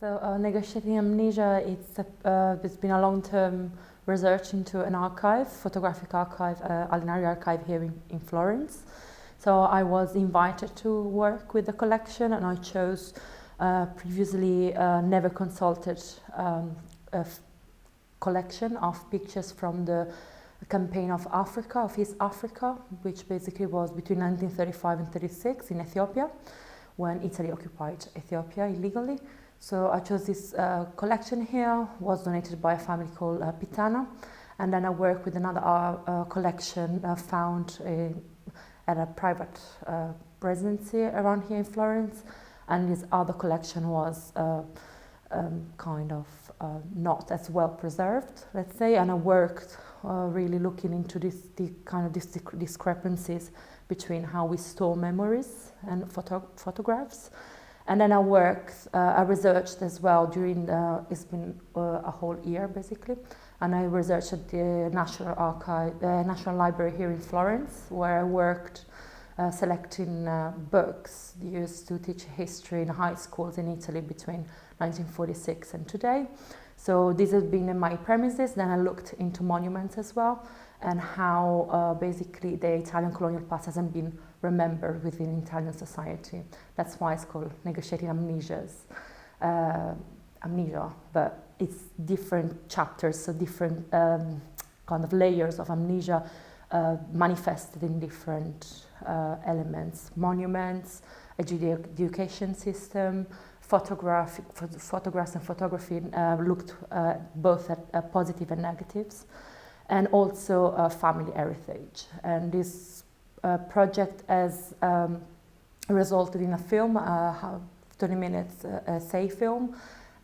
So negotiating amnesia, it's been a long-term research into an archive, photographic archive, Alinari archive here in Florence. So I was invited to work with the collection, and I chose previously never consulted collection of pictures from the campaign of Africa, of East Africa, which basically was between 1935 and 36 in Ethiopia, when Italy occupied Ethiopia illegally. So I chose this collection here, was donated by a family called Pitana, and then I worked with another collection found at a private residency around here in Florence, and this other collection was kind of not as well preserved, let's say, and I worked really looking into the kind of discrepancies between how we store memories and photographs. And then I researched as well during it's been a whole year basically, and I researched at the National Library here in Florence, where I worked selecting books used to teach history in high schools in Italy between 1946 and today. So these have been my premises. Then I looked into monuments as well, and how basically the Italian colonial past hasn't been remembered within Italian society. That's why it's called Negotiating Amnesia, but it's different chapters, so different kind of layers of amnesia manifested in different elements: monuments, education system, photographs and photography looked both at positive and negatives, and also family heritage. And this project has resulted in a film, 30 minutes essay film,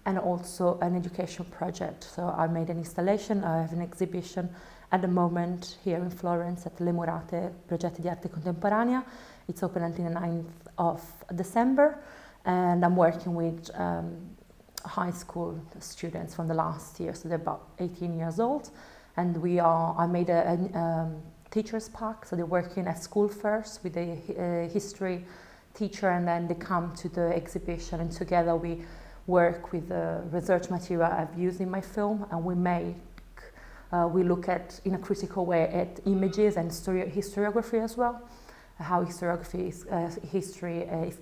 and also an education project. So I made an installation, I have an exhibition at the moment here in Florence at Le Murate Progetti di Arte Contemporanea. It's open until the 9th of December, and I'm working with high school students from the last year, so they're about 18 years old. And I made a teacher's pack, so they're working at school first with a history teacher, and then they come to the exhibition, and together we work with the research material I've used in my film, and we look at, in a critical way, at images and historiography as well, how history is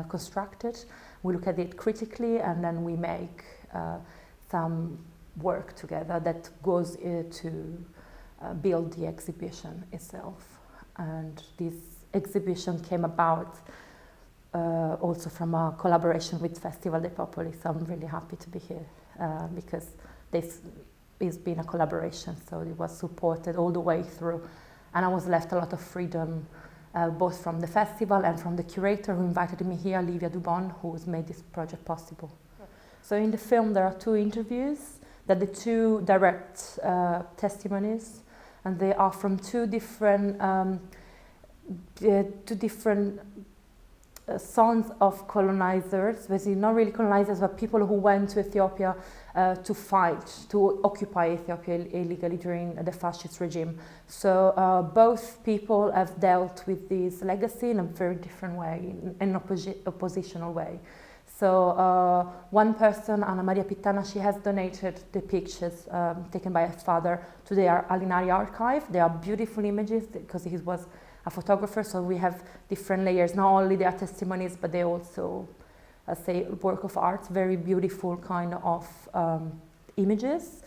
constructed. We look at it critically, and then we make some work together that goes to build the exhibition itself. And this exhibition came about also from a collaboration with Festival dei Popoli, so I'm really happy to be here because this has been a collaboration, so it was supported all the way through, and I was left a lot of freedom both from the festival and from the curator who invited me here, Livia Dubon, who has made this project possible. So in the film there are 2 interviews that the 2 direct testimonies, and they are from 2 different sons of colonizers, basically not really colonizers, but people who went to Ethiopia to fight, to occupy Ethiopia illegally during the fascist regime. So both people have dealt with this legacy in a very different way, in an oppositional way. So one person, Anna Maria Pitana, she has donated the pictures taken by her father to the Alinari archive. They are beautiful images because he was a photographer, so we have different layers. Not only they are testimonies, but they also say work of art, very beautiful kind of images.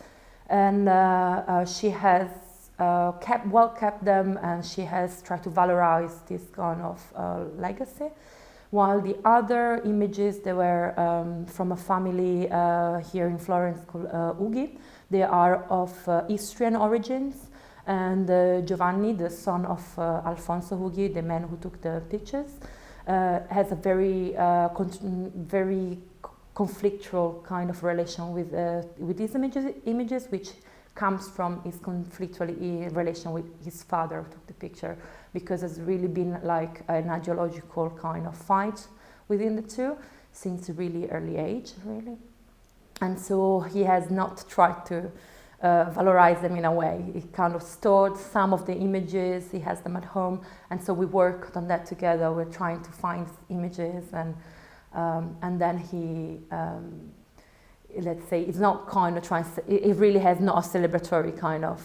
And she has kept them, and she has tried to valorize this kind of legacy. While the other images, they were from a family here in Florence called Ughi. They are of Istrian origins, and Giovanni, the son of Alfonso Ughi, the man who took the pictures, has a very conflictual kind of relation with these images, which comes from his conflictual relation with his father who took the picture, because there's really been like an ideological kind of fight within the 2 since a really early age, really. And so he has not tried to valorize them in a way. He kind of stored some of the images, he has them at home, and so we worked on that together. We're trying to find images, and then he let's say, it's not kind of trying, it really has not a celebratory kind of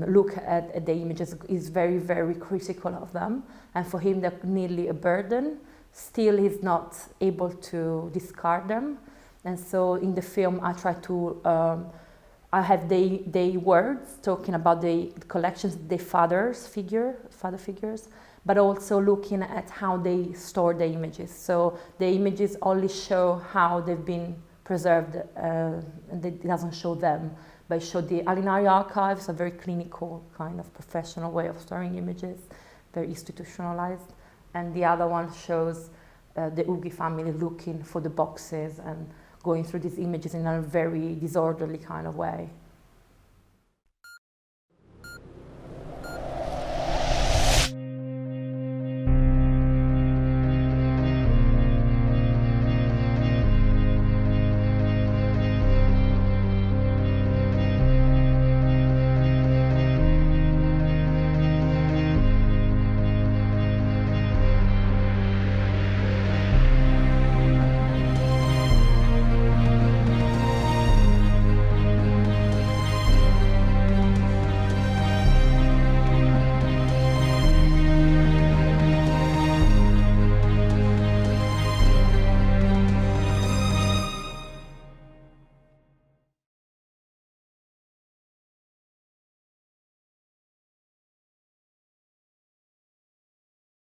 look at the images. Is very, very critical of them, and for him they're nearly a burden. Still, he's not able to discard them, and so in the film I try to, I have their words talking about the collections, the father figures, but also looking at how they store the images. So the images only show how they've been preserved, and it doesn't show them, but it shows the Alinari archives, a very clinical kind of professional way of storing images, very institutionalized. And the other one shows the Ughi family looking for the boxes and going through these images in a very disorderly kind of way.